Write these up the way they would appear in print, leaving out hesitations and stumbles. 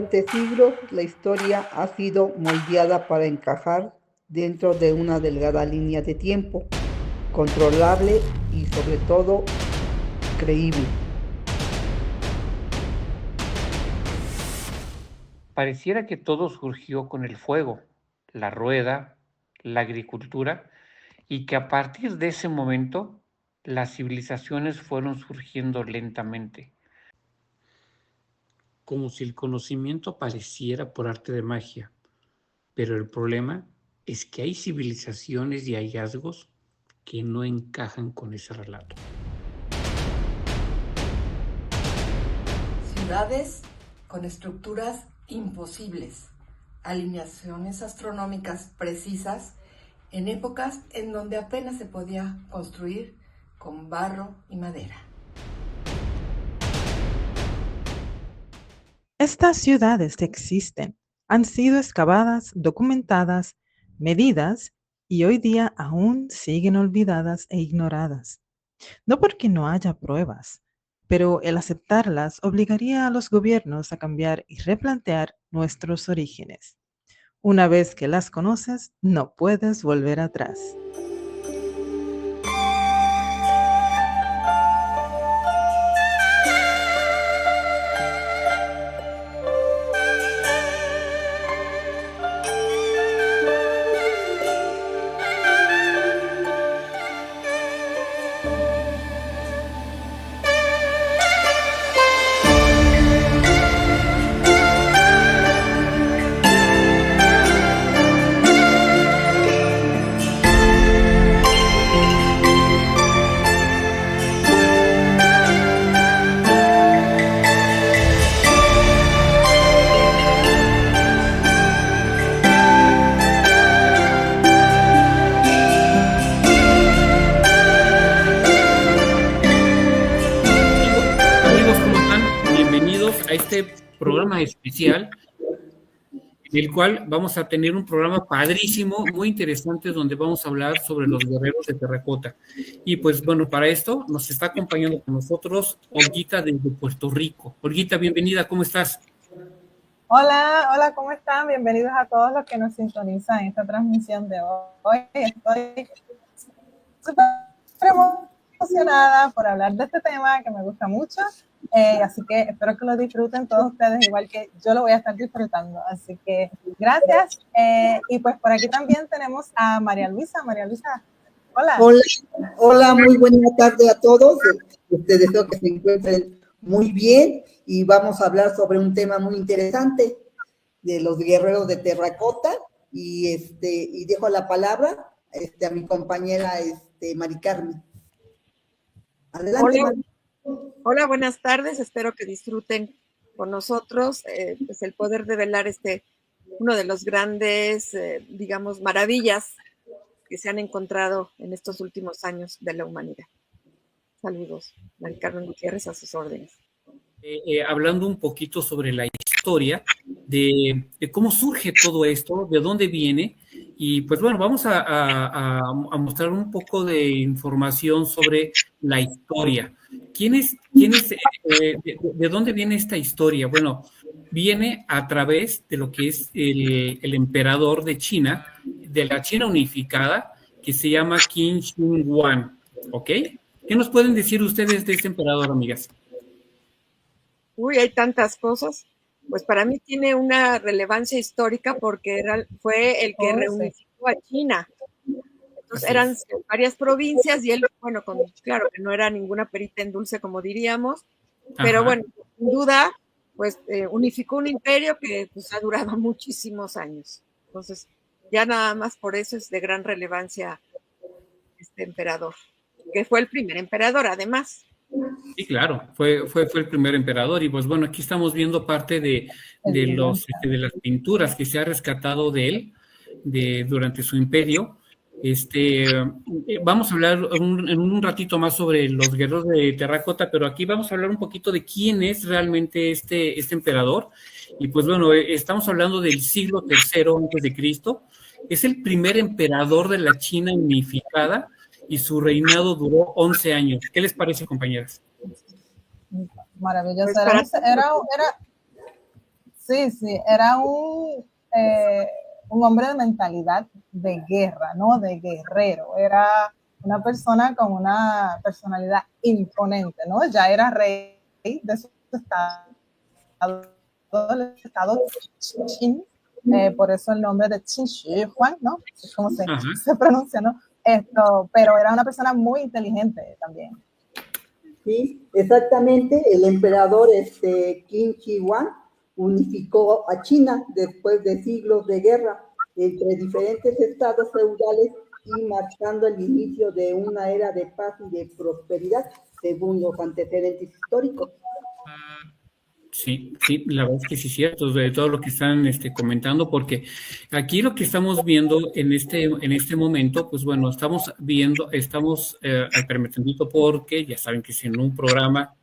Durante siglos, la historia ha sido moldeada para encajar dentro de una delgada línea de tiempo, controlable y sobre todo creíble. Pareciera que todo surgió con el fuego, la rueda, la agricultura, y que a partir de ese momento las civilizaciones fueron surgiendo lentamente, como si el conocimiento apareciera por arte de magia. Pero el problema es que hay civilizaciones y hallazgos que no encajan con ese relato. Ciudades con estructuras imposibles, alineaciones astronómicas precisas en épocas en donde apenas se podía construir con barro y madera. Estas ciudades existen, han sido excavadas, documentadas, medidas y hoy día aún siguen olvidadas e ignoradas. No porque no haya pruebas, pero el aceptarlas obligaría a los gobiernos a cambiar y replantear nuestros orígenes. Una vez que las conoces, no puedes volver atrás. Amigos, ¿cómo están? Bienvenidos a este programa especial, en el cual vamos a tener un programa padrísimo, muy interesante, donde vamos a hablar sobre los guerreros de terracota. Y pues bueno, para esto nos está acompañando con nosotros Olguita desde Puerto Rico. Olguita, bienvenida, ¿cómo estás? Hola, ¿cómo están? Bienvenidos a todos los que nos sintonizan en esta transmisión de hoy. Estoy súper emocionada por hablar de este tema que me gusta mucho, así que espero que lo disfruten todos ustedes igual que yo lo voy a estar disfrutando. Así que gracias. Y pues por aquí también tenemos a María Luisa. María Luisa, hola. Hola, muy buena tarde a todos. Deseo que se encuentren muy bien y vamos a hablar sobre un tema muy interesante de los guerreros de terracota y dejo la palabra a mi compañera Mari Carmen. Adelante, Mari. Hola, buenas tardes. Espero que disfruten con nosotros pues el poder develar uno de los grandes, digamos, maravillas que se han encontrado en estos últimos años de la humanidad. Saludos, Mari Carmen Gutiérrez, a sus órdenes. Hablando un poquito sobre la historia de cómo surge todo esto, de dónde viene, y pues bueno, vamos a mostrar un poco de información sobre la historia. ¿De dónde viene esta historia? Bueno, viene a través de lo que es el emperador de China, de la China unificada, que se llama Qin Shi Huang, ¿ok? ¿Qué nos pueden decir ustedes de este emperador, amigas? Uy, hay tantas cosas. Pues para mí tiene una relevancia histórica porque fue el que reunificó a China. Entonces eran varias provincias y él, bueno, claro que no era ninguna perita en dulce como diríamos, pero bueno, sin duda, pues unificó un imperio que pues ha durado muchísimos años. Entonces, ya nada más por eso es de gran relevancia este emperador, que fue el primer emperador además. Sí, claro, fue el primer emperador y pues bueno, aquí estamos viendo parte de las pinturas que se ha rescatado de él durante su imperio. Vamos a hablar en un ratito más sobre los guerreros de terracota, pero aquí vamos a hablar un poquito de quién es realmente este emperador. Y pues bueno, estamos hablando del siglo III antes de Cristo. Es el primer emperador de la China unificada y su reinado duró 11 años. ¿Qué les parece, compañeras? Maravilloso. Sí, era un hombre de mentalidad de guerra, ¿no? De guerrero. Era una persona con una personalidad imponente, ¿no? Ya era rey de su estado, el estado Qin, por eso el nombre de Qin Shi Huang, ¿no? Es como se pronuncia, ¿no? Pero era una persona muy inteligente también. Sí, exactamente. El emperador Qin Shi Huang unificó a China después de siglos de guerra entre diferentes estados feudales y marcando el inicio de una era de paz y de prosperidad, según los antecedentes históricos. Sí, la verdad es que sí es cierto, de todo lo que están comentando, porque aquí lo que estamos viendo en este momento, pues bueno, estamos permitiendo porque ya saben que si en un programa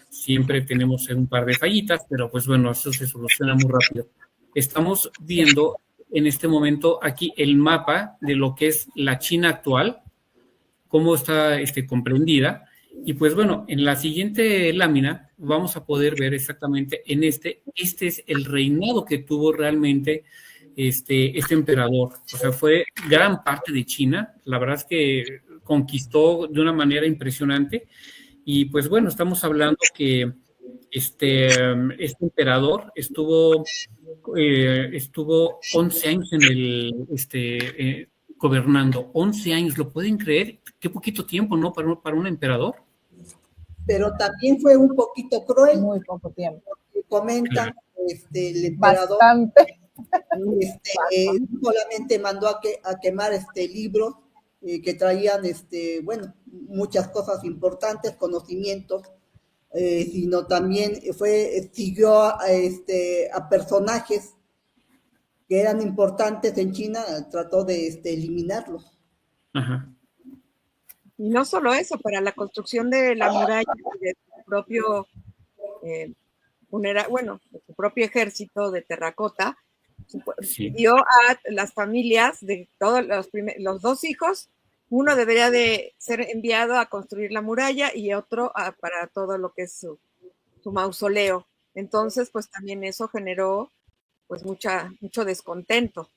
siempre tenemos un par de fallitas, pero pues bueno, eso se soluciona muy rápido. Estamos viendo en este momento aquí el mapa de lo que es la China actual, cómo está comprendida. Y pues bueno, en la siguiente lámina vamos a poder ver exactamente este es el reinado que tuvo realmente este emperador. O sea, fue gran parte de China. La verdad es que conquistó de una manera impresionante. Y pues bueno, estamos hablando que este emperador estuvo 11 años en el gobernando. 11 años, ¿lo pueden creer? Qué poquito tiempo, ¿no? Para un emperador. Pero también fue un poquito cruel. Muy poco tiempo. Comentan, el emperador bastante. Solamente mandó a quemar libros que traían, muchas cosas importantes, conocimientos, sino también siguió a personajes que eran importantes en China, trató de eliminarlos. Ajá. Y no solo eso, para la construcción de la muralla de su propio, su propio ejército de terracota, dio a las familias de todos los dos hijos, uno debería de ser enviado a construir la muralla y otro para todo lo que es su mausoleo. Entonces, pues también eso generó pues mucho descontento.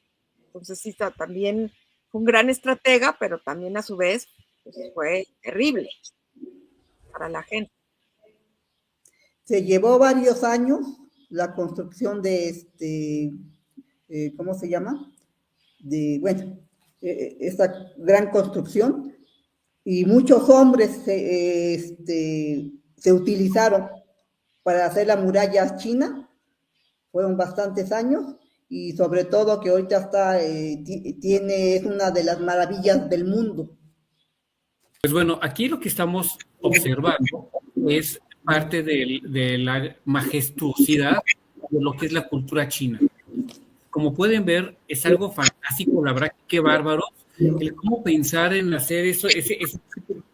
Entonces sí, también fue un gran estratega, pero también a su vez pues, fue terrible para la gente. Se llevó varios años la construcción de ¿cómo se llama? Esta gran construcción, y muchos hombres se utilizaron para hacer la muralla china. Fueron bastantes años, y sobre todo que ahorita es una de las maravillas del mundo. Pues bueno, aquí lo que estamos observando es parte de la majestuosidad de lo que es la cultura china. Como pueden ver, es algo fantástico, la verdad, qué bárbaro, el cómo pensar en hacer ese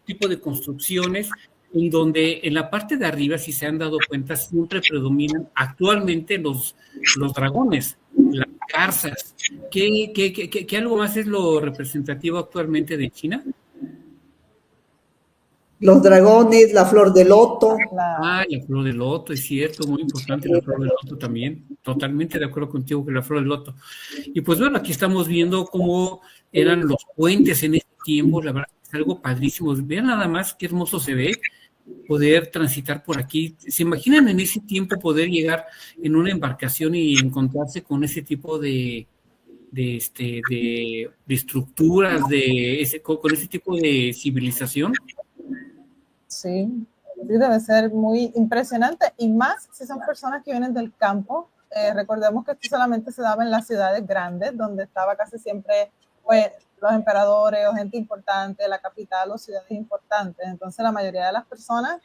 tipo de construcciones, en donde en la parte de arriba, si se han dado cuenta, siempre predominan actualmente los dragones, las garzas. ¿Qué algo más es lo representativo actualmente de China? Los dragones, la flor de loto. La flor de loto, es cierto, muy importante la flor de loto también. Totalmente de acuerdo contigo que la flor de loto. Y pues bueno, aquí estamos viendo cómo eran los puentes en ese tiempo, la verdad es algo padrísimo. Vean nada más qué hermoso se ve poder transitar por aquí. ¿Se imaginan en ese tiempo poder llegar en una embarcación y encontrarse con ese tipo de estructuras, con ese tipo de civilización? Sí, debe ser muy impresionante, y más si son personas que vienen del campo. Recordemos que esto solamente se daba en las ciudades grandes, donde estaba casi siempre pues, los emperadores o gente importante, la capital o ciudades importantes. Entonces la mayoría de las personas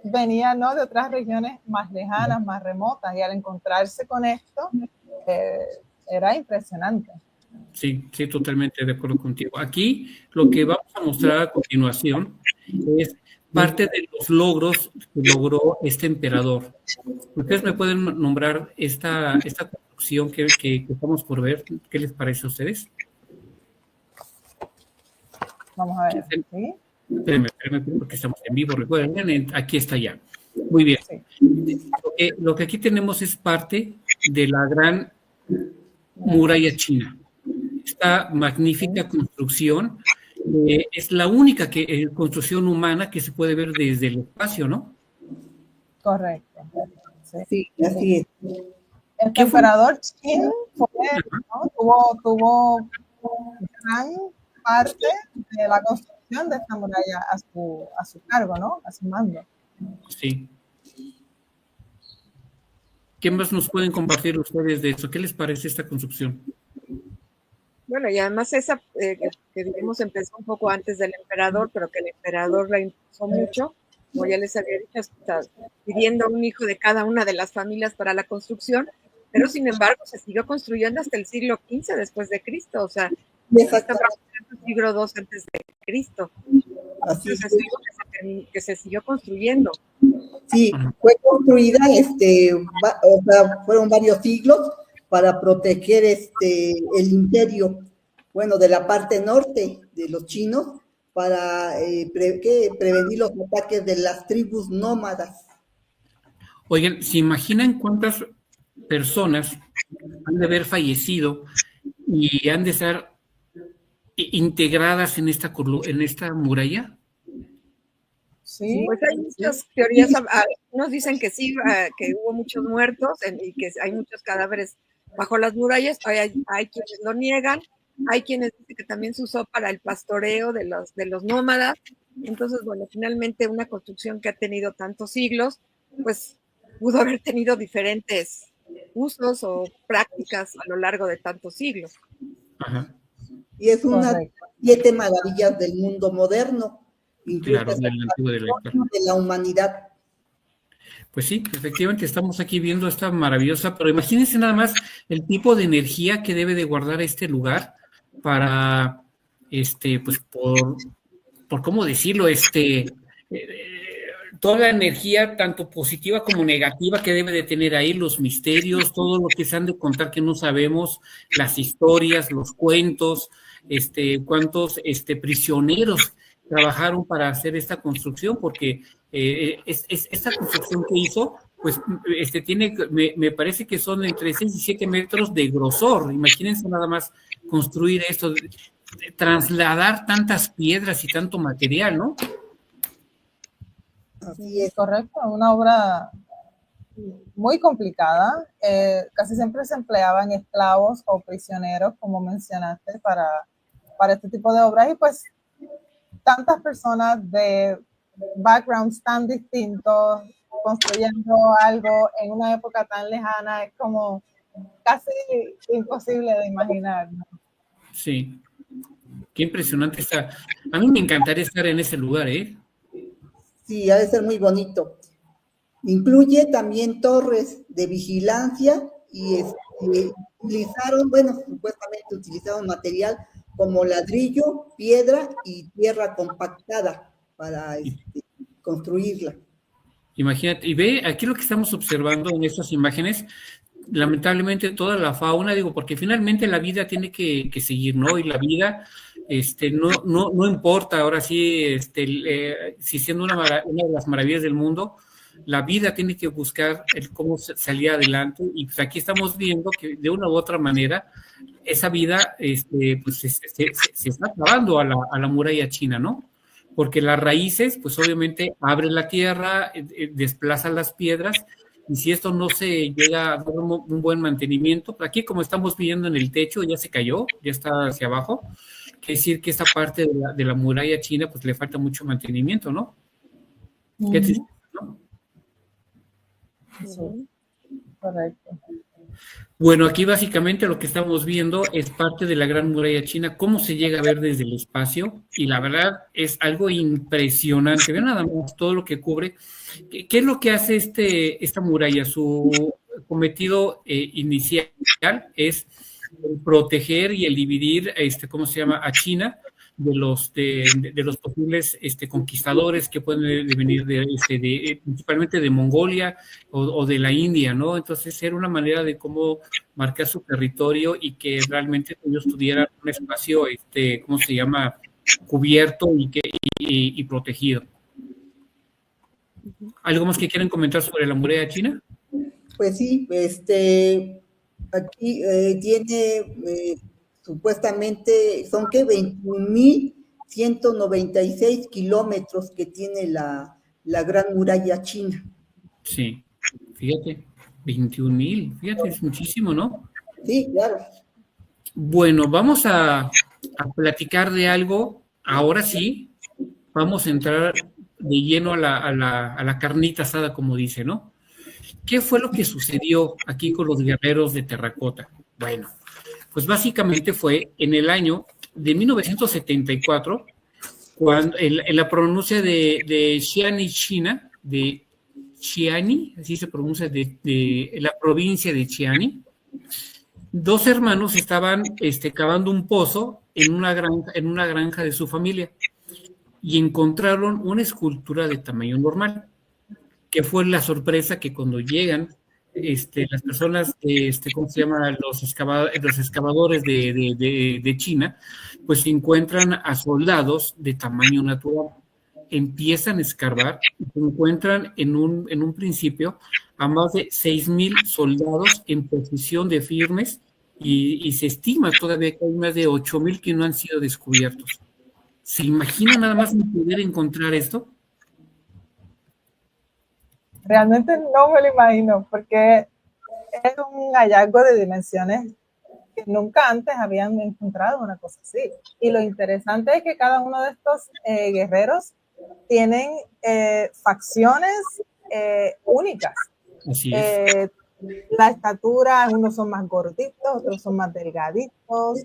venían, ¿no?, de otras regiones más lejanas, más remotas, y al encontrarse con esto era impresionante. Sí, totalmente de acuerdo contigo. Aquí lo que vamos a mostrar a continuación es parte de los logros que logró este emperador. ¿Ustedes me pueden nombrar esta construcción que estamos por ver? ¿Qué les parece a ustedes? Vamos a ver. ¿Sí? Espérenme, porque estamos en vivo, recuerden, aquí está ya. Muy bien. Sí. Lo que aquí tenemos es parte de la gran muralla china. Esta magnífica construcción es la única construcción humana que se puede ver desde el espacio, ¿no? Correcto. Sí. Sí, así es. El ¿Qué fue? emperador Qin ¿no? tuvo gran parte de la construcción de esta muralla a su cargo, ¿no? A su mando. Sí. ¿Qué más nos pueden compartir ustedes de eso? ¿Qué les parece esta construcción? Bueno, y además esa que digamos empezó un poco antes del emperador, pero que el emperador la impulsó mucho, como ya les había dicho, está pidiendo un hijo de cada una de las familias para la construcción, pero sin embargo se siguió construyendo hasta el siglo XV después de Cristo, o sea, estamos en el siglo II antes de Cristo. Así es. Que se siguió construyendo. Sí, fue construida, o sea, fueron varios siglos para proteger el imperio, bueno, de la parte norte de los chinos, para prevenir los ataques de las tribus nómadas. Oigan, ¿se imaginan cuántas personas han de haber fallecido y han de estar integradas en esta muralla? Sí. Pues hay muchas teorías, algunos dicen que sí, que hubo muchos muertos y que hay muchos cadáveres bajo las murallas, hay quienes lo niegan, hay quienes dicen que también se usó para el pastoreo de los nómadas. Entonces, bueno, finalmente una construcción que ha tenido tantos siglos, pues pudo haber tenido diferentes usos o prácticas a lo largo de tantos siglos. Ajá. Y es una de las 7 maravillas del mundo moderno, incluso claro, de la humanidad. Pues sí, efectivamente estamos aquí viendo esta maravillosa, pero imagínense nada más el tipo de energía que debe de guardar este lugar para, pues por cómo decirlo, toda la energía, tanto positiva como negativa, que debe de tener ahí, los misterios, todo lo que se han de contar que no sabemos, las historias, los cuentos, cuántos prisioneros trabajaron para hacer esta construcción, porque esta construcción que hizo, pues tiene, me parece que son entre 6 y 7 metros de grosor. Imagínense nada más construir esto, trasladar tantas piedras y tanto material, ¿no? Así es, correcto, una obra muy complicada. Casi siempre se empleaban esclavos o prisioneros, como mencionaste, para este tipo de obras, y pues tantas personas de backgrounds tan distintos construyendo algo en una época tan lejana es como casi imposible de imaginar, ¿no? Sí, qué impresionante está. A mí me encantaría estar en ese lugar, ¿eh? Sí, ha de ser muy bonito. Incluye también torres de vigilancia y supuestamente utilizaron material como ladrillo, piedra y tierra compactada para construirla. Imagínate, y ve aquí lo que estamos observando en estas imágenes, lamentablemente toda la fauna, digo, porque finalmente la vida tiene que seguir, ¿no? Y la vida, no importa, ahora sí, si siendo una de las maravillas del mundo, la vida tiene que buscar cómo salir adelante, y pues aquí estamos viendo que de una u otra manera esa vida pues se está acabando a la muralla china, ¿no? Porque las raíces, pues obviamente abren la tierra, desplazan las piedras, y si esto no se llega a dar un buen mantenimiento, pues aquí como estamos viendo en el techo, ya se cayó, ya está hacia abajo, quiere decir que esta parte de la muralla china, pues le falta mucho mantenimiento, ¿no? Uh-huh. Qué triste, ¿no? Sí, correcto. Bueno, aquí básicamente lo que estamos viendo es parte de la Gran Muralla China, cómo se llega a ver desde el espacio, y la verdad es algo impresionante. Vean nada más todo lo que cubre. ¿Qué es lo que hace esta muralla? Su cometido inicial es proteger y el dividir, ¿cómo se llama?, a China de los posibles conquistadores que pueden venir principalmente de Mongolia o de la India, ¿no? Entonces era una manera de cómo marcar su territorio y que realmente ellos tuvieran un espacio, ¿cómo se llama?, cubierto y protegido. ¿Algo más que quieran comentar sobre la muralla china? Pues sí, aquí tiene supuestamente, son que 21.196 kilómetros que tiene la Gran Muralla China. Sí, fíjate, 21,000, fíjate, es muchísimo, ¿no? Sí, claro. Bueno, vamos a platicar de algo, ahora sí, vamos a entrar de lleno a la carnita asada, como dice, ¿no? ¿Qué fue lo que sucedió aquí con los guerreros de terracota? Bueno, pues básicamente fue en el año de 1974, cuando en la pronuncia de Xiani, China, de Xiani, así se pronuncia, de la provincia de Xiani, dos hermanos estaban cavando un pozo en una granja de su familia y encontraron una escultura de tamaño normal, que fue la sorpresa que cuando llegan las personas, ¿cómo se llama? Los excavadores de China, pues encuentran a soldados de tamaño natural. Empiezan a escarbar y se encuentran en un principio a más de 6,000 soldados en posición de firmes y se estima todavía que hay más de 8,000 que no han sido descubiertos. ¿Se imagina nada más poder encontrar esto? Realmente no me lo imagino, porque es un hallazgo de dimensiones que nunca antes habían encontrado una cosa así. Y lo interesante es que cada uno de estos guerreros tienen facciones únicas. Así es. La estatura, unos son más gorditos, otros son más delgaditos.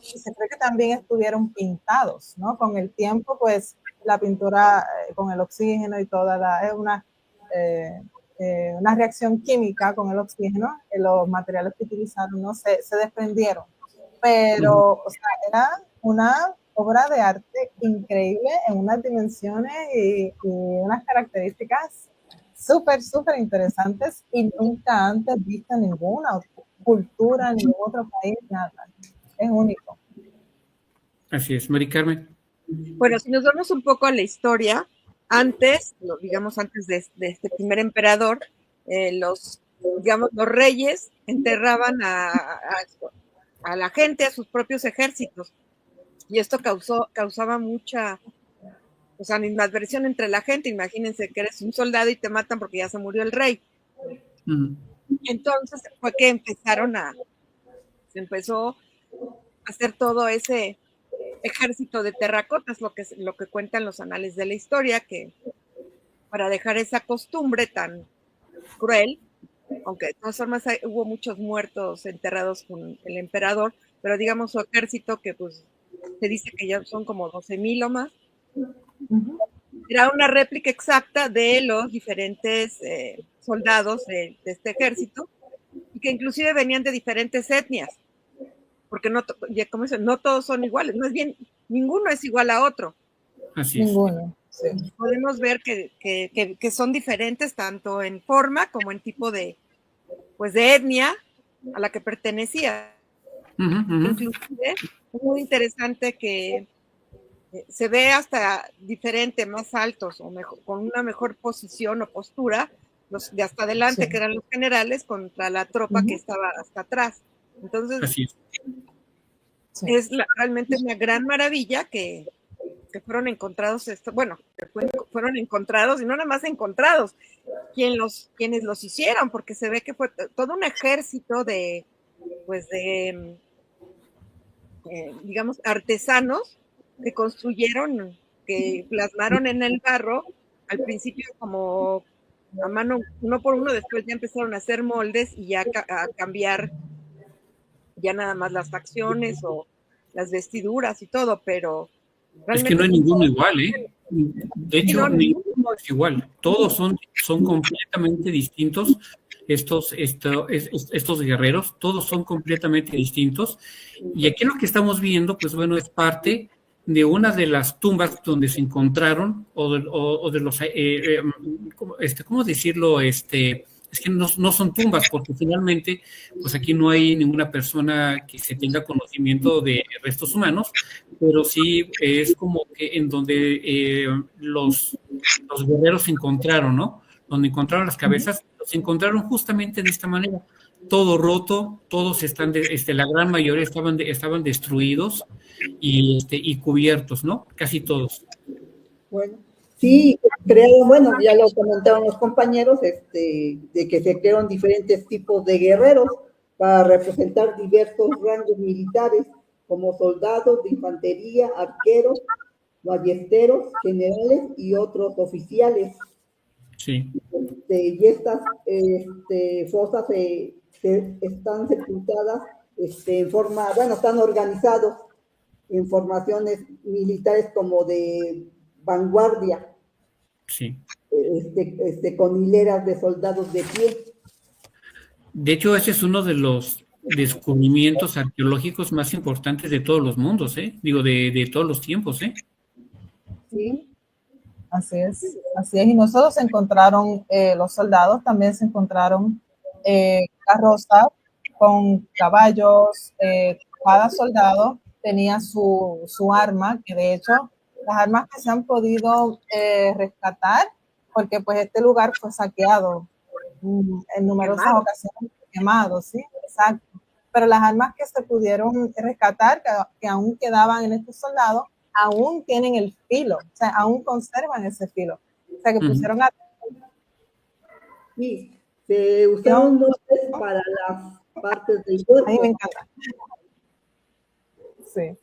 Y se cree que también estuvieron pintados, ¿no? Con el tiempo, pues, la pintura con el oxígeno y toda es una reacción química con el oxígeno, los materiales que utilizaron no se desprendieron, pero o sea, era una obra de arte increíble en unas dimensiones y unas características súper interesantes y nunca antes vista en ninguna cultura, en ningún otro país, nada. Es único. Así es, Mari Carmen. Bueno, si nos vamos un poco a la historia, antes, digamos antes de este primer emperador, los reyes enterraban a la gente, a sus propios ejércitos, y esto causaba mucha animadversión entre la gente. Imagínense que eres un soldado y te matan porque ya se murió el rey. Entonces fue que se empezó a hacer todo ese ejército de terracotas, lo que cuentan los anales de la historia, que para dejar esa costumbre tan cruel, aunque de todas formas hubo muchos muertos enterrados con el emperador, pero digamos su ejército, que pues se dice que ya son como 12,000 o más, era una réplica exacta de los diferentes soldados de este ejército, y que inclusive venían de diferentes etnias, porque no todos son iguales, más bien ninguno es igual a otro. Así es. Ninguno. Sí. Podemos ver que son diferentes tanto en forma como en tipo de etnia a la que pertenecía. Inclusive es muy interesante que se ve hasta diferente, más altos o mejor, con una mejor posición o postura, los de hasta adelante, sí, que eran los generales, contra la tropa que estaba hasta atrás. Entonces, así es realmente una gran maravilla que fueron encontrados, fueron encontrados, y no nada más encontrados, quienes los hicieron, porque se ve que fue todo un ejército de digamos, artesanos que construyeron, que plasmaron en el barro, al principio como a mano, uno por uno, después ya empezaron a hacer moldes y ya a cambiar ya nada más las facciones o las vestiduras y todo, pero es que no hay ninguno igual, ¿eh? De hecho, ninguno es igual. Todos son completamente distintos. Estos guerreros, todos son completamente distintos. Y aquí lo que estamos viendo, pues bueno, es parte de una de las tumbas donde se encontraron, o de los, ¿cómo decirlo? Es es que no son tumbas, porque finalmente, pues aquí no hay ninguna persona que se tenga conocimiento de restos humanos, pero sí es como que en donde los guerreros se encontraron, ¿no? Donde encontraron las cabezas, los encontraron justamente de esta manera, todo roto, todos están, la gran mayoría estaban destruidos y cubiertos, ¿no? Casi todos. Bueno, sí, crearon, bueno, ya lo comentaron los compañeros, de que se crearon diferentes tipos de guerreros para representar diversos rangos militares, como soldados de infantería, arqueros, ballesteros, generales y otros oficiales. Sí. Y estas fosas están sepultadas en forma, bueno, están organizados en formaciones militares como de vanguardia, Sí. Con hileras de soldados de pie. De hecho, ese es uno de los descubrimientos arqueológicos más importantes de todos los mundos, ¿eh? Digo, de todos los tiempos, ¿eh? Sí. Así es. Y no solo se encontraron los soldados, también se encontraron carrozas con caballos. Cada soldado tenía su arma, que de hecho las armas que se han podido rescatar, porque pues este lugar fue saqueado en numerosas ocasiones, quemado, ¿sí? Exacto. Pero las armas que se pudieron rescatar, que aún quedaban en estos soldados, aún tienen el filo, o sea, aún conservan ese filo. O sea, que pusieron a... Sí, se usaron nombres para las partes del cuerpo. A mí me encanta. Sí.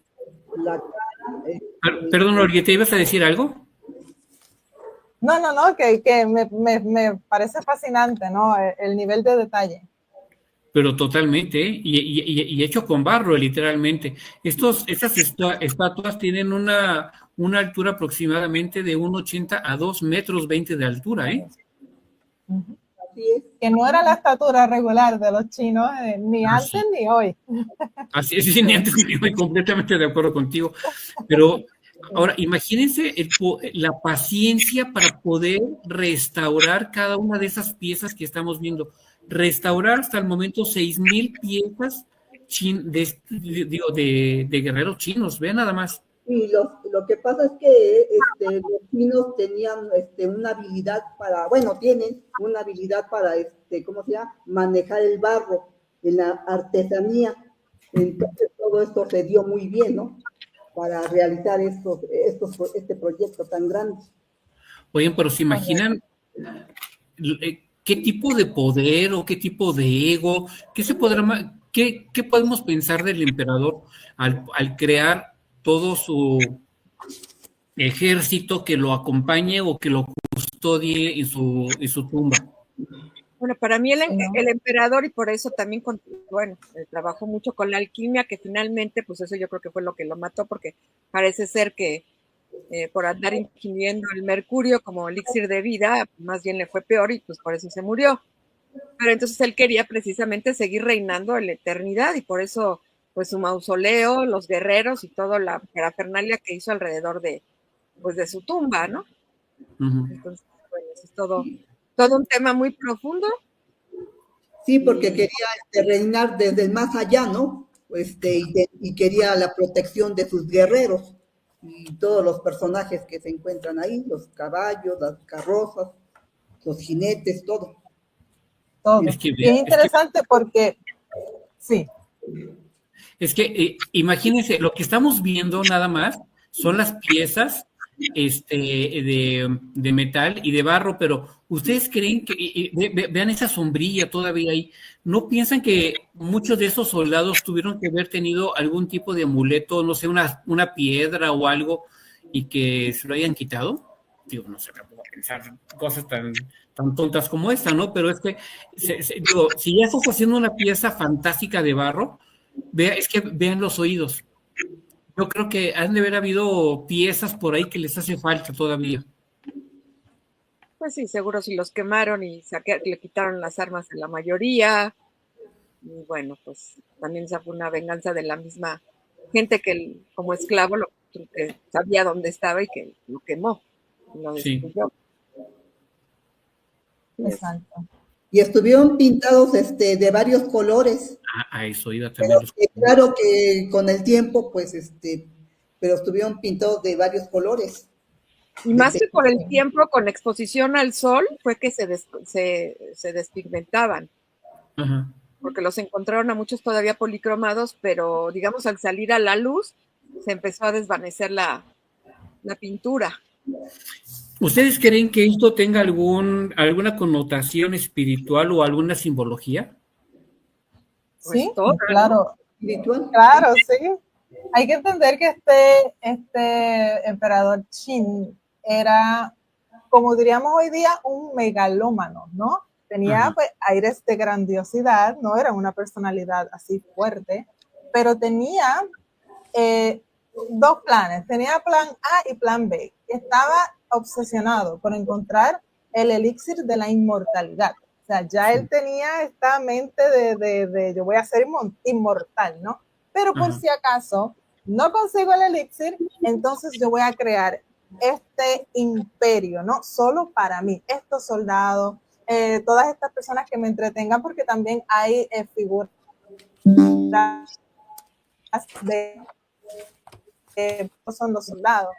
La cara, Perdón, Olga, ¿te ibas a decir algo? No, que me parece fascinante, ¿no? El nivel de detalle. Pero totalmente, ¿eh? Y hecho con barro, literalmente. Estas estatuas tienen una altura aproximadamente de 1,80 a 2,20 metros de altura, ¿eh? Así es. Que no era la estatura regular de los chinos, ni antes ni hoy. Así es, sí, ni antes ni hoy, completamente de acuerdo contigo. Pero ahora, imagínense la paciencia para poder restaurar cada una de esas piezas que estamos viendo. Restaurar hasta el momento 6,000 piezas de guerreros chinos, vean nada más. Y lo que pasa es que los chinos tenían una habilidad para, bueno, tienen una habilidad para, ¿cómo se llama? Manejar el barro en la artesanía. Entonces todo esto se dio muy bien, ¿no? Para realizar este proyecto tan grande. Oigan, pero ¿se imaginan qué tipo de poder o qué tipo de ego, qué podemos pensar del emperador al crear todo su ejército que lo acompañe o que lo custodie en su tumba? Bueno, para mí el emperador, y por eso también, bueno, trabajó mucho con la alquimia, que finalmente, pues eso yo creo que fue lo que lo mató, porque parece ser que por andar ingiriendo el mercurio como elixir de vida, más bien le fue peor y pues por eso se murió. Pero entonces él quería precisamente seguir reinando en la eternidad y por eso pues su mausoleo, los guerreros y toda la parafernalia que hizo alrededor de su tumba, ¿no? Uh-huh. Entonces, bueno, eso es todo un tema muy profundo. Sí, porque quería reinar desde el más allá, ¿no? Y quería la protección de sus guerreros y todos los personajes que se encuentran ahí, los caballos, las carrozas, los jinetes, todo. Todo. Es interesante porque, sí. Es que imagínense, lo que estamos viendo nada más son las piezas de metal y de barro, pero ¿ustedes creen que, vean esa sombrilla todavía ahí, no piensan que muchos de esos soldados tuvieron que haber tenido algún tipo de amuleto, no sé, una piedra o algo, y que se lo hayan quitado? Digo, no sé, me puedo pensar cosas tan tontas como esta, ¿no? Pero es que, digo, si ya estás haciendo una pieza fantástica de barro, vean los oídos. Yo creo que han de haber habido piezas por ahí que les hace falta todavía. Pues sí, seguro si los quemaron y le quitaron las armas a la mayoría. Y bueno, pues también esa fue una venganza de la misma gente que como esclavo que sabía dónde estaba y que lo quemó. Lo destruyó. Sí. Exacto. y estuvieron pintados de varios colores. A eso iba también. Claro que con el tiempo, pues, pero estuvieron pintados de varios colores. Y más que por el tiempo, con exposición al sol, fue que se despigmentaban. Ajá. Porque los encontraron a muchos todavía policromados, pero digamos al salir a la luz se empezó a desvanecer la pintura. ¿Ustedes creen que esto tenga alguna connotación espiritual o alguna simbología? Sí, Pues todo, claro. ¿Espiritual? Claro, sí. Hay que entender que este emperador Qin era, como diríamos hoy día, un megalómano, ¿no? Tenía pues aires de grandiosidad, no era una personalidad así fuerte, pero tenía dos planes, tenía plan A y plan B. Estaba obsesionado por encontrar el elixir de la inmortalidad. O sea, ya él tenía esta mente de yo voy a ser inmortal, ¿no? Pero por si acaso no consigo el elixir, entonces yo voy a crear este imperio, ¿no? Solo para mí, estos soldados, todas estas personas que me entretengan, porque también hay figuras son los soldados,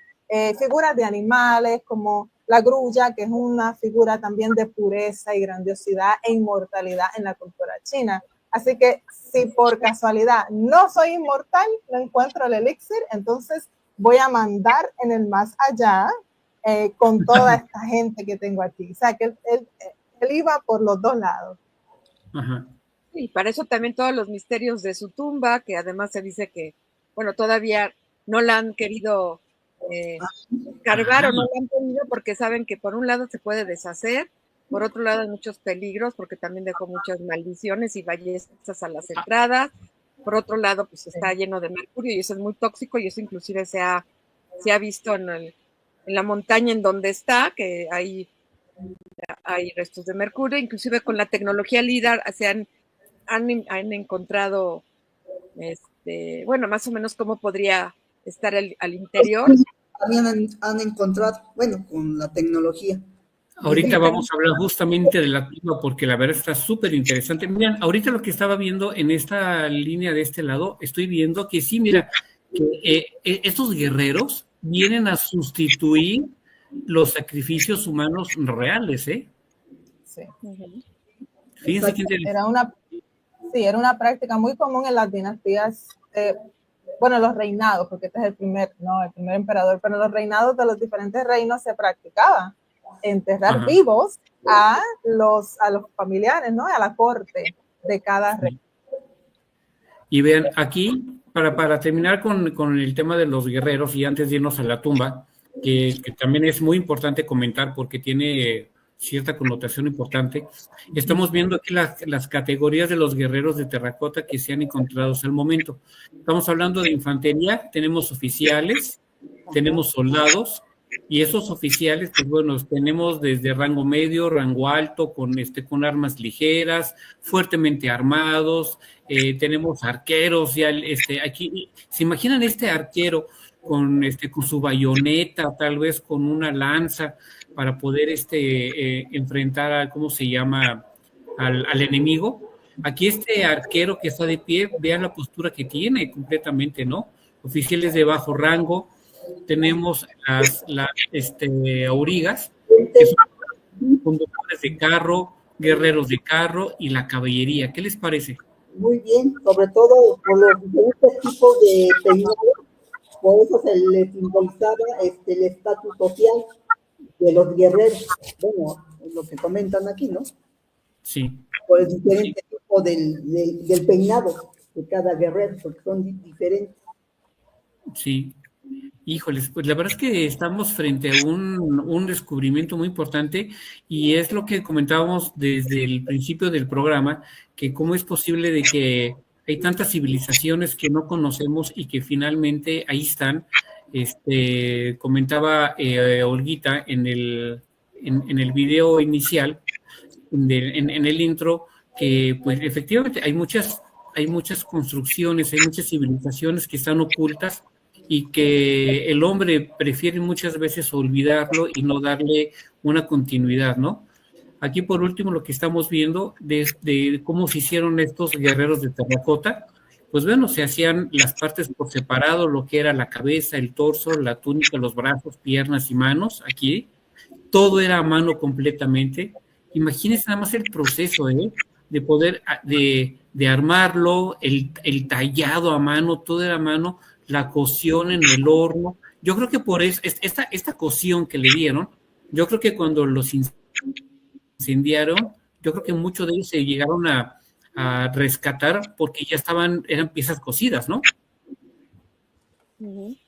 figuras de animales como la grulla, que es una figura también de pureza y grandiosidad e inmortalidad en la cultura china. Así que si por casualidad no soy inmortal, no encuentro el elixir, entonces voy a mandar en el más allá con toda esta gente que tengo aquí. O sea, que él iba por los dos lados. Ajá. Y para eso también todos los misterios de su tumba, que además se dice que, bueno, todavía no la han querido cargar o no la han tenido porque saben que por un lado se puede deshacer, por otro lado hay muchos peligros porque también dejó muchas maldiciones y ballestas a las entradas, por otro lado pues está lleno de mercurio y eso es muy tóxico y eso inclusive se ha visto en la montaña en donde está, que hay restos de mercurio, inclusive con la tecnología LIDAR se han encontrado bueno, más o menos cómo podría estar al interior. También han encontrado, bueno, con la tecnología. Ahorita vamos a hablar justamente de la tumba porque la verdad está súper interesante. Miren, ahorita lo que estaba viendo en esta línea de este lado, estoy viendo que sí, mira, que estos guerreros vienen a sustituir los sacrificios humanos reales, ¿eh? Sí. Fíjense que interesante. Era una práctica muy común en las dinastías, bueno, los reinados, porque este es el primer emperador, pero los reinados de los diferentes reinos se practicaba enterrar vivos a los familiares, ¿no? A la corte de cada rey. Y vean, aquí, para terminar con el tema de los guerreros y antes de irnos a la tumba, que también es muy importante comentar porque tiene cierta connotación importante, estamos viendo aquí las categorías de los guerreros de terracota que se han encontrado hasta el momento. Estamos hablando de infantería, tenemos oficiales, tenemos soldados, y esos oficiales, pues bueno, tenemos desde rango medio, rango alto, con armas ligeras, fuertemente armados, tenemos arqueros, ya aquí, ¿se imaginan este arquero con su bayoneta, tal vez con una lanza, para poder enfrentar ¿cómo se llama? Al enemigo? Aquí este arquero que está de pie, vean la postura que tiene completamente, ¿no? Oficiales de bajo rango, tenemos las aurigas, que son conductores de carro, guerreros de carro y la caballería. ¿Qué les parece? Muy bien, sobre todo por los diferentes tipos de peinados, por eso se les simbolizaba el estatus social de los guerreros. Bueno, es lo que comentan aquí, ¿no? Sí. Por el diferente tipo del peinado de cada guerrero, porque son diferentes. Sí. Híjoles, pues la verdad es que estamos frente a un descubrimiento muy importante y es lo que comentábamos desde el principio del programa, que cómo es posible de que hay tantas civilizaciones que no conocemos y que finalmente ahí están. Comentaba Olguita en el video inicial, en el intro, que pues efectivamente hay muchas construcciones, hay muchas civilizaciones que están ocultas y que el hombre prefiere muchas veces olvidarlo y no darle una continuidad, ¿no? Aquí por último lo que estamos viendo de cómo se hicieron estos guerreros de terracota, pues bueno, se hacían las partes por separado, lo que era la cabeza, el torso, la túnica, los brazos, piernas y manos, aquí, todo era a mano completamente. Imagínense nada más el proceso, de poder, de armarlo, el tallado a mano, todo era a mano, la cocción en el horno. Yo creo que por eso, esta cocción que le dieron, yo creo que cuando los incendiaron, yo creo que muchos de ellos se llegaron a rescatar porque ya eran piezas cocidas, ¿no? Sí.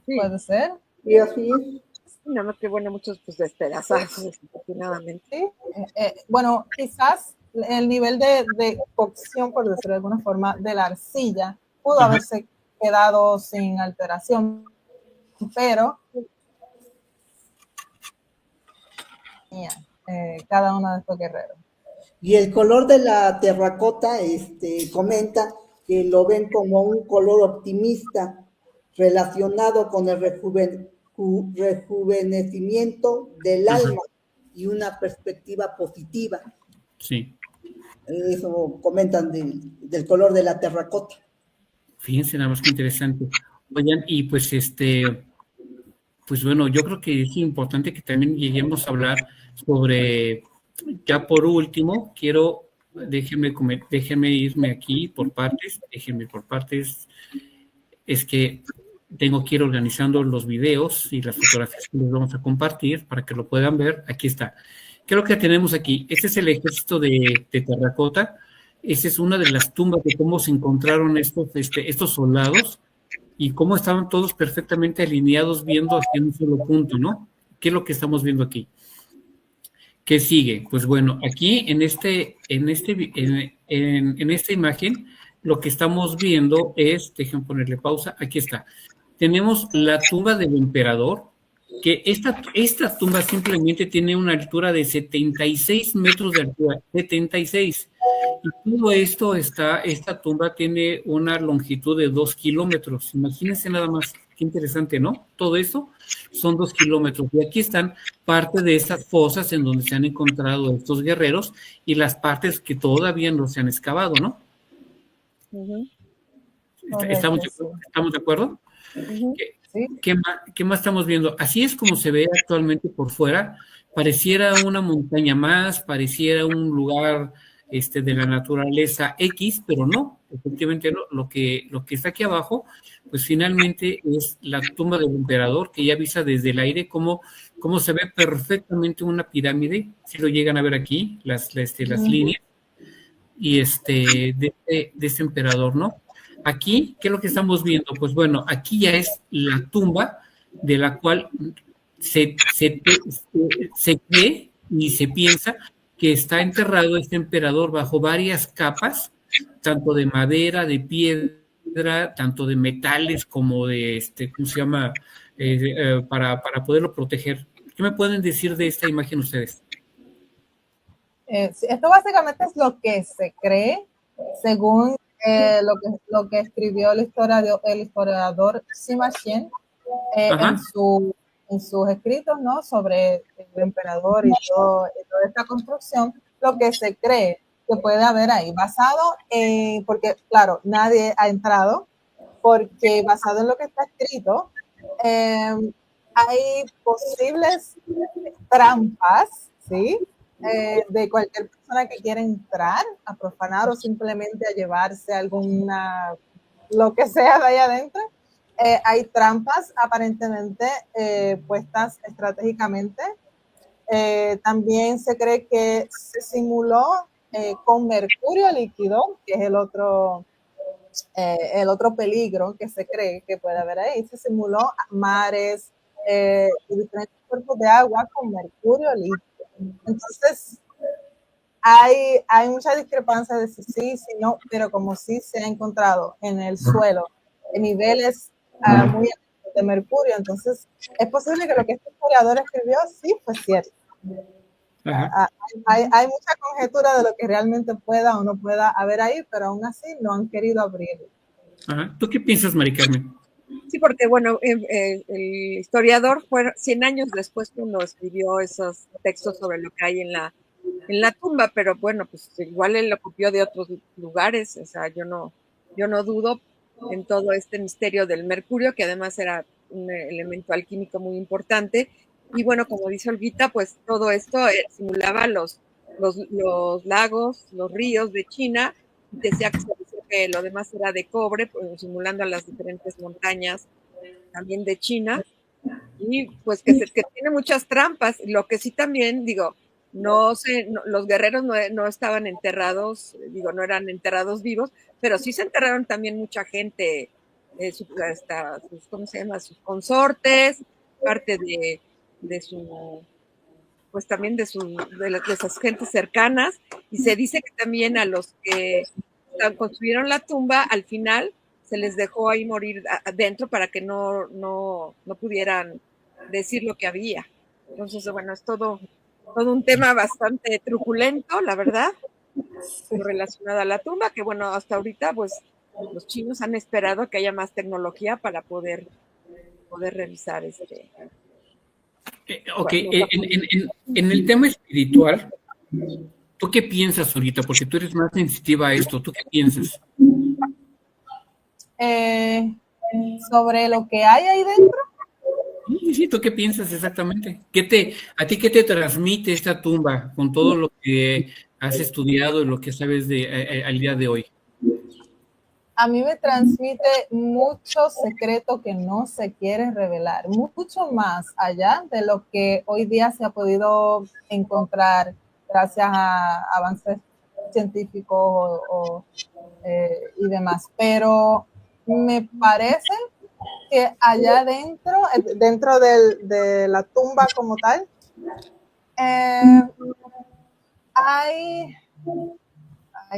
Puede ser. Y así es. Nada más que bueno, muchos pues despedazados, desafortunadamente. Sí. Bueno, quizás el nivel de cocción, por decirlo de alguna forma, de la arcilla pudo haberse quedado sin alteración, pero cada uno de estos guerreros. Y el color de la terracota, comenta que lo ven como un color optimista relacionado con el rejuvenecimiento del alma y una perspectiva positiva. Sí. Eso comentan del color de la terracota. Fíjense nada más que interesante. Oigan, y pues pues bueno, yo creo que es importante que también lleguemos a hablar sobre, ya por último, déjenme irme aquí por partes, es que tengo que ir organizando los videos y las fotografías que les vamos a compartir para que lo puedan ver. Aquí está. ¿Qué es lo que tenemos aquí? Este es el ejército de terracota. Esa es una de las tumbas de cómo se encontraron estos soldados y cómo estaban todos perfectamente alineados viendo hacia un solo punto, ¿no? ¿Qué es lo que estamos viendo aquí? ¿Qué sigue? Pues bueno, aquí en esta imagen, lo que estamos viendo es, dejen ponerle pausa, aquí está. Tenemos la tumba del emperador, que esta tumba simplemente tiene una altura de 76 metros de altura, 76. Y todo esto esta tumba tiene una longitud de 2 kilómetros. Imagínense nada más, qué interesante, ¿no? Todo esto son 2 kilómetros. Y aquí están parte de estas fosas en donde se han encontrado estos guerreros y las partes que todavía no se han excavado, ¿no? ¿Estamos de acuerdo? ¿Qué más estamos viendo? Así es como se ve actualmente por fuera. Pareciera una montaña más, pareciera un lugar de la naturaleza X, pero no, efectivamente no. Lo que está aquí abajo, pues finalmente es la tumba del emperador, que ya vista desde el aire cómo se ve perfectamente una pirámide, si lo llegan a ver aquí, las líneas, y de este emperador, ¿no? Aquí, ¿qué es lo que estamos viendo? Pues bueno, aquí ya es la tumba de la cual se cree y se piensa que está enterrado este emperador bajo varias capas, tanto de madera, de piedra, tanto de metales como de, ¿cómo se llama? Para poderlo proteger. ¿Qué me pueden decir de esta imagen ustedes? Esto básicamente es lo que se cree, según lo que escribió el historiador Sima Qian en sus escritos, ¿no? Sobre el emperador y toda esta construcción, lo que se cree que puede haber ahí, basado en, porque claro, nadie ha entrado, porque basado en lo que está escrito, hay posibles trampas, ¿sí? De cualquier persona que quiera entrar a profanar o simplemente a llevarse lo que sea de ahí adentro. Hay trampas aparentemente puestas estratégicamente. También se cree que se simuló con mercurio líquido, que es el otro peligro que se cree que puede haber ahí. Se simuló mares y diferentes cuerpos de agua con mercurio líquido. Entonces, hay mucha discrepancia de si sí, si no, pero como sí se ha encontrado en el suelo en niveles muy altos de mercurio, entonces es posible que lo que este historiador escribió sí fue cierto. Hay mucha conjetura de lo que realmente pueda o no pueda haber ahí, pero aún así no han querido abrirlo. ¿Tú qué piensas, Mari Carmen? Sí, porque bueno, el historiador fue 100 años después cuando escribió esos textos sobre lo que hay en la tumba, pero bueno, pues igual él lo copió de otros lugares, o sea, yo no dudo en todo este misterio del mercurio, que además era un elemento alquímico muy importante. Y bueno, como dice Olguita, pues todo esto simulaba los lagos, los ríos de China, y decía que lo demás era de cobre, pues, simulando a las diferentes montañas también de China, y pues que tiene muchas trampas. Lo que sí también, digo, los guerreros no estaban enterrados, digo, no eran enterrados vivos, pero sí se enterraron también mucha gente, ¿cómo se llama? Sus consortes, parte de su, pues también de esas gentes cercanas, y se dice que también a los que construyeron la tumba, al final se les dejó ahí morir adentro para que no pudieran decir lo que había. Entonces, bueno, es todo un tema bastante truculento, la verdad, relacionado a la tumba, que bueno, hasta ahorita, pues, los chinos han esperado que haya más tecnología para poder revisar Ok, en el tema espiritual, ¿tú qué piensas ahorita? Porque tú eres más sensitiva a esto. ¿Tú qué piensas? Sobre lo que hay ahí dentro. Sí, ¿tú qué piensas exactamente? ¿A ti qué te transmite esta tumba con todo lo que has estudiado y lo que sabes al día de hoy? A mí me transmite mucho secreto que no se quiere revelar, mucho más allá de lo que hoy día se ha podido encontrar gracias a avances científicos y demás. Pero me parece que allá dentro de la tumba como tal,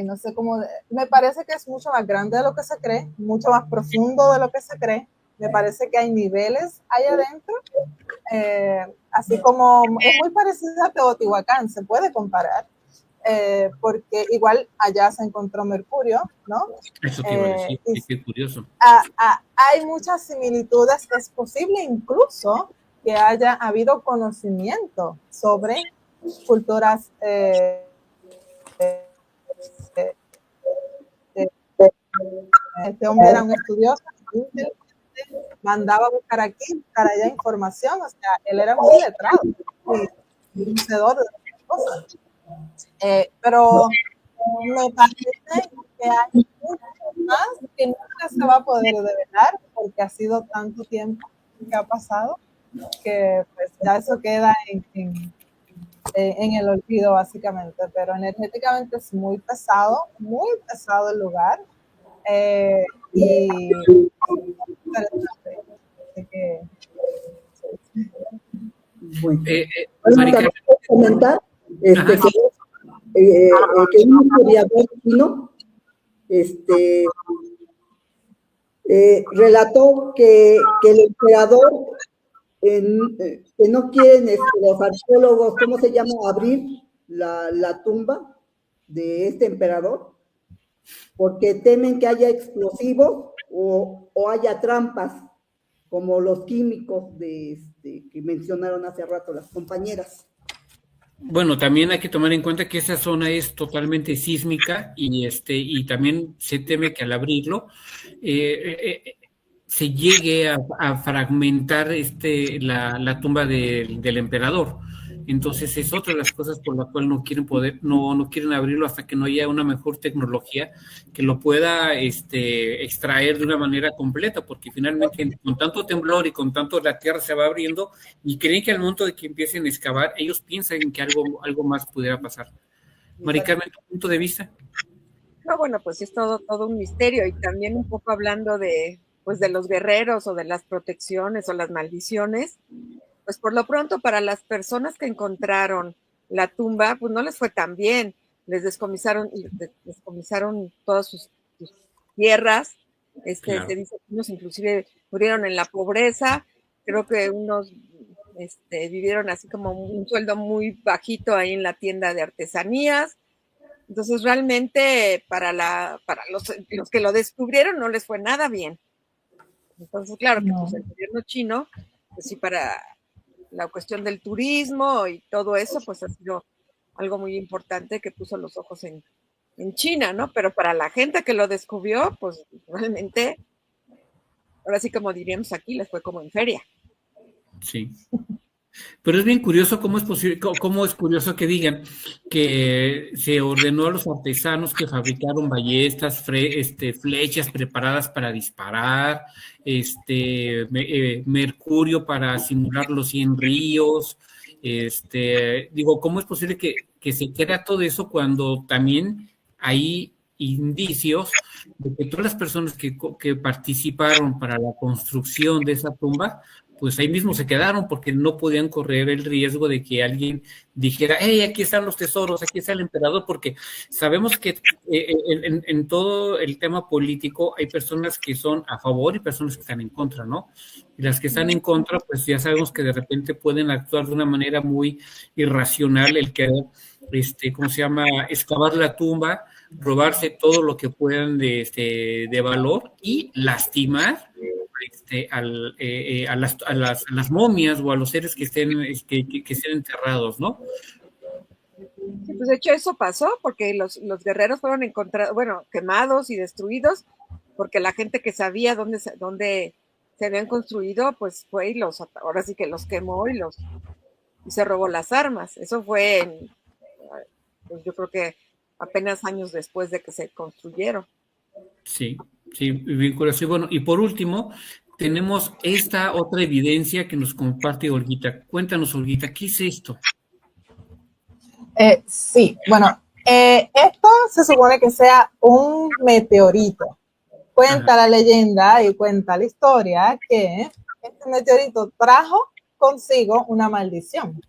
no sé cómo, me parece que es mucho más grande de lo que se cree, mucho más profundo de lo que se cree. Me parece que hay niveles ahí adentro, así como es muy parecido a Teotihuacán, se puede comparar, porque igual allá se encontró mercurio, ¿no? Eso te iba a decir, qué curioso. Hay muchas similitudes, es posible incluso que haya habido conocimiento sobre culturas este hombre era un estudioso, mandaba a buscar aquí, buscar allá información, o sea, él era muy letrado y conocedor de las cosas. Pero me parece que hay mucho más que nunca se va a poder develar porque ha sido tanto tiempo que ha pasado que pues ya eso queda en el olvido básicamente, pero energéticamente es muy pesado el lugar. Y bueno, Maricarmen, también comentar que un historiador chino relató que el emperador que no quieren los arqueólogos, ¿cómo se llama? Abrir la tumba de este emperador, porque temen que haya explosivos o haya trampas, como los químicos que mencionaron hace rato las compañeras. bueno, también hay que tomar en cuenta que esa zona es totalmente sísmica y también se teme que al abrirlo se llegue a fragmentar la tumba del emperador. Entonces es otra de las cosas por la cual no quieren abrirlo hasta que no haya una mejor tecnología que lo pueda extraer de una manera completa, porque finalmente con tanto temblor y con tanto la tierra se va abriendo y creen que al momento de que empiecen a excavar, ellos piensan que algo más pudiera pasar. Maricarmen, ¿tu punto de vista? No, bueno, pues es todo un misterio, y también un poco hablando de los guerreros o de las protecciones o las maldiciones. Pues por lo pronto para las personas que encontraron la tumba, pues no les fue tan bien. Les descomisaron todas sus tierras. Claro. Se dice que unos inclusive murieron en la pobreza. Creo que unos vivieron así como un sueldo muy bajito ahí en la tienda de artesanías. Entonces realmente para los que lo descubrieron no les fue nada bien. Entonces, claro que No. pues el gobierno chino, pues sí, para la cuestión del turismo y todo eso, pues ha sido algo muy importante que puso los ojos en China, ¿no? Pero para la gente que lo descubrió, pues realmente, ahora sí como diríamos aquí, les fue como en feria. Sí. Pero es bien curioso cómo es posible, cómo es curioso que digan que se ordenó a los artesanos que fabricaron ballestas, flechas preparadas para disparar, mercurio para simular los 100 ríos. Digo, ¿cómo es posible que se crea todo eso cuando también hay indicios de que todas las personas que participaron para la construcción de esa tumba, pues ahí mismo se quedaron porque no podían correr el riesgo de que alguien dijera, hey, aquí están los tesoros, aquí está el emperador, porque sabemos que en todo el tema político hay personas que son a favor y personas que están en contra, ¿no? Y las que están en contra, pues ya sabemos que de repente pueden actuar de una manera muy irracional, el querer, ¿cómo se llama?, excavar la tumba, robarse todo lo que puedan de valor y lastimar a las momias o a los seres que estén, que estén enterrados, ¿no? Sí, pues de hecho eso pasó porque los guerreros fueron encontrados, bueno, quemados y destruidos, porque la gente que sabía dónde se habían construido, pues fue y ahora sí que los quemó y se robó las armas. Eso fue pues yo creo que apenas años después de que se construyeron. Sí, sí, bien curioso. Y bueno, y por último, tenemos esta otra evidencia que nos comparte Olguita. Cuéntanos, Olguita, ¿qué es esto? Sí, bueno, esto se supone que sea un meteorito. Cuenta la leyenda y cuenta la historia que este meteorito trajo consigo una maldición.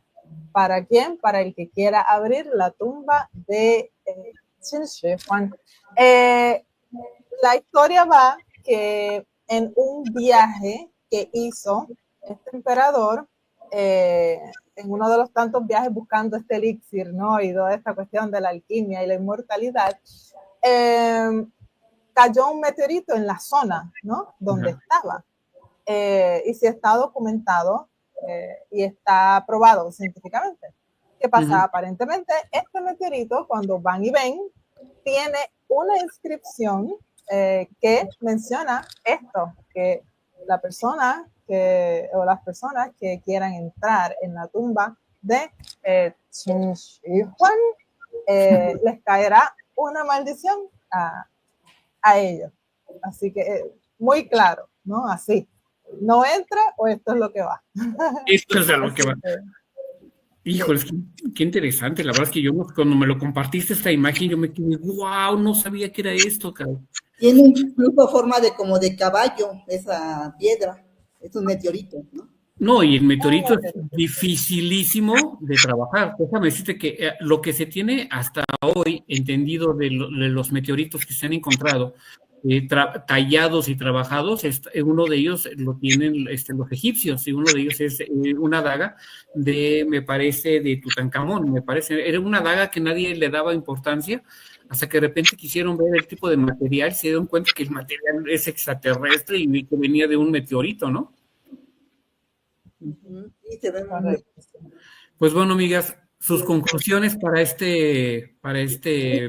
¿Para quién? Para el que quiera abrir la tumba de Qin Shi Huang. La historia va que en un viaje que hizo este emperador, en uno de los tantos viajes buscando este elixir, ¿no? Y toda esta cuestión de la alquimia y la inmortalidad, cayó un meteorito en la zona, ¿no? Donde estaba. Y sí está documentado y está probado científicamente. ¿Qué pasa? Aparentemente, este meteorito, cuando van y ven, tiene una inscripción que menciona esto, que la persona o las personas que quieran entrar en la tumba de Qin Shi Huang, les caerá una maldición a ellos. Así que muy claro, ¿no? Así, no entra o esto es lo que va. Esto es lo que va. Híjole, qué interesante. La verdad es que yo cuando me lo compartiste esta imagen, yo me quedé, wow, no sabía que era esto, cabrón. Tiene incluso forma como de caballo, esa piedra. Es un meteorito, ¿no? No, y el meteorito es dificilísimo de trabajar. Déjame decirte que lo que se tiene hasta hoy entendido de los meteoritos que se han encontrado, tallados y trabajados, uno de ellos lo tienen los egipcios, y uno de ellos es una daga me parece, de Tutankamón, era una daga que nadie le daba importancia, hasta que de repente quisieron ver el tipo de material, se dieron cuenta que el material es extraterrestre y que venía de un meteorito, ¿no? Pues bueno, amigas, sus conclusiones para este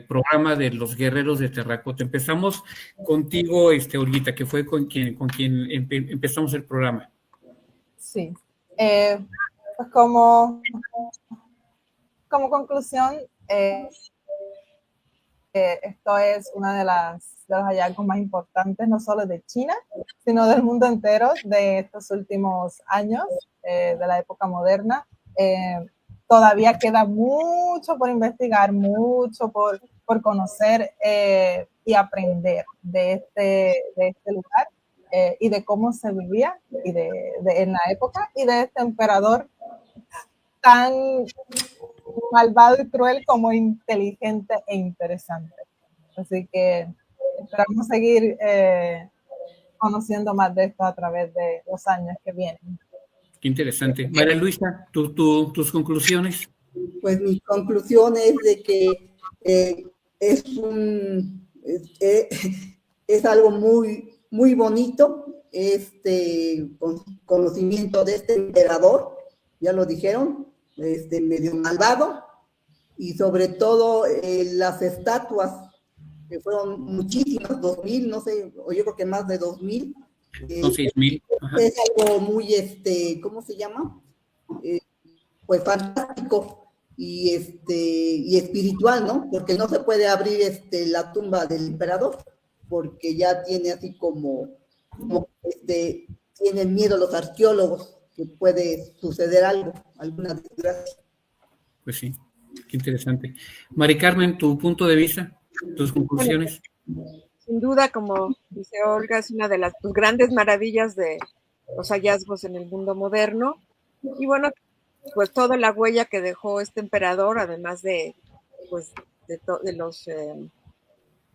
programa de los guerreros de Terracota. Empezamos contigo, Olguita, que fue con quien empezamos el programa. Sí. Pues como conclusión, esto es uno de los hallazgos más importantes, no solo de China, sino del mundo entero de estos últimos años, de la época moderna. Todavía queda mucho por investigar, mucho por conocer y aprender de este lugar y de cómo se vivía en la época, y de este emperador tan malvado y cruel como inteligente e interesante. Así que esperamos seguir conociendo más de esto a través de los años que vienen. Qué interesante. María Luisa, tus conclusiones. Pues mi conclusión es de que es algo muy muy bonito conocimiento de este emperador, ya lo dijeron, medio malvado, y sobre todo las estatuas, que fueron muchísimas, 2,000, no sé, o yo creo que más de 2,000. Son 6,000. Es algo muy, ¿cómo se llama? Pues fantástico y espiritual, ¿no? Porque no se puede abrir la tumba del emperador, porque ya tiene así como tienen miedo los arqueólogos que puede suceder algo, alguna desgracia. Pues sí, qué interesante. Mari Carmen, tu punto de vista, tus conclusiones. Sin duda, como dice Olga, es una de las grandes maravillas de los hallazgos en el mundo moderno. Y bueno, pues toda la huella que dejó este emperador, además de los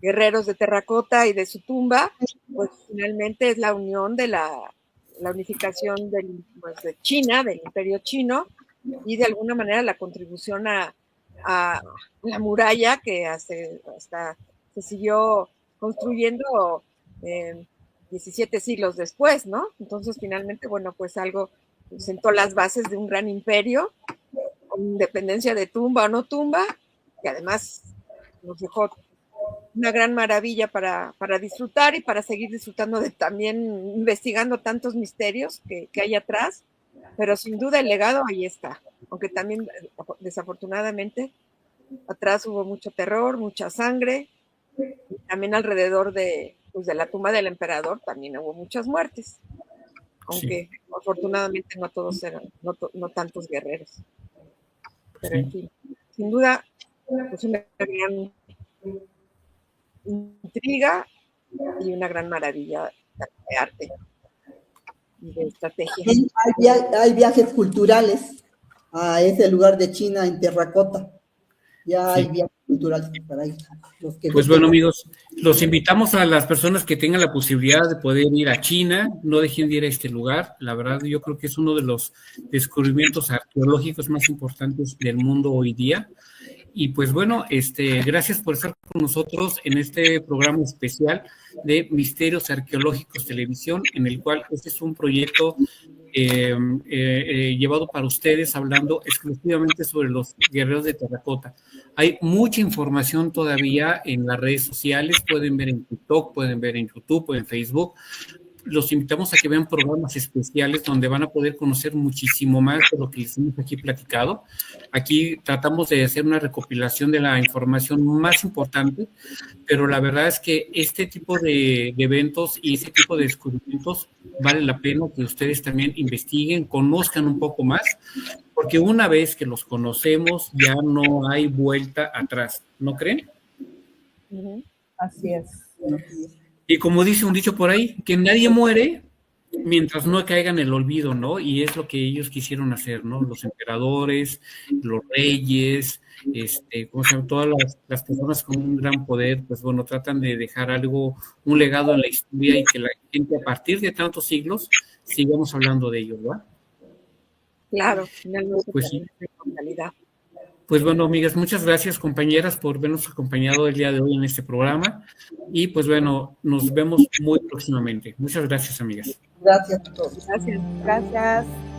guerreros de terracota y de su tumba, pues finalmente es la unión de la unificación de China, del imperio chino, y de alguna manera la contribución a la muralla que hasta se siguió construyendo 17 siglos después, ¿no? Entonces finalmente, bueno, pues algo sentó las bases de un gran imperio, con independencia de tumba o no tumba, que además nos dejó una gran maravilla para disfrutar y para seguir disfrutando de también investigando tantos misterios que hay atrás, pero sin duda el legado ahí está, aunque también desafortunadamente atrás hubo mucho terror, mucha sangre, y también alrededor de la tumba del emperador también hubo muchas muertes, aunque sí, afortunadamente no todos eran, no tantos guerreros. Pero sí, en fin, sin duda, pues una gran intriga y una gran maravilla de arte y de estrategia. Hay viajes culturales a ese lugar de China en terracota. Ya hay viajes culturales para ir. Pues bueno, amigos, los invitamos a las personas que tengan la posibilidad de poder ir a China, no dejen de ir a este lugar. La verdad, yo creo que es uno de los descubrimientos arqueológicos más importantes del mundo hoy día. Y pues bueno, gracias por estar con nosotros en este programa especial de Misterios Arqueológicos Televisión, en el cual este es un proyecto llevado para ustedes, hablando exclusivamente sobre los guerreros de terracota. Hay mucha información todavía en las redes sociales, pueden ver en TikTok, pueden ver en YouTube, en Facebook. Los invitamos a que vean programas especiales donde van a poder conocer muchísimo más de lo que les hemos aquí platicado. Aquí tratamos de hacer una recopilación de la información más importante, pero la verdad es que este tipo de eventos y este tipo de descubrimientos vale la pena que ustedes también investiguen, conozcan un poco más, porque una vez que los conocemos ya no hay vuelta atrás, ¿no creen? Así es. Y como dice un dicho por ahí, que nadie muere mientras no caiga en el olvido, ¿no? Y es lo que ellos quisieron hacer, ¿no? Los emperadores, los reyes, ¿cómo se llama? Todas las personas con un gran poder, pues bueno, tratan de dejar algo, un legado en la historia y que la gente a partir de tantos siglos sigamos hablando de ellos, ¿verdad? Claro, finalmente pues sí. Realidad. Pues bueno, amigas, muchas gracias, compañeras, por vernos acompañado el día de hoy en este programa. Y pues bueno, nos vemos muy próximamente. Muchas gracias, amigas. Gracias a todos. Gracias. Gracias.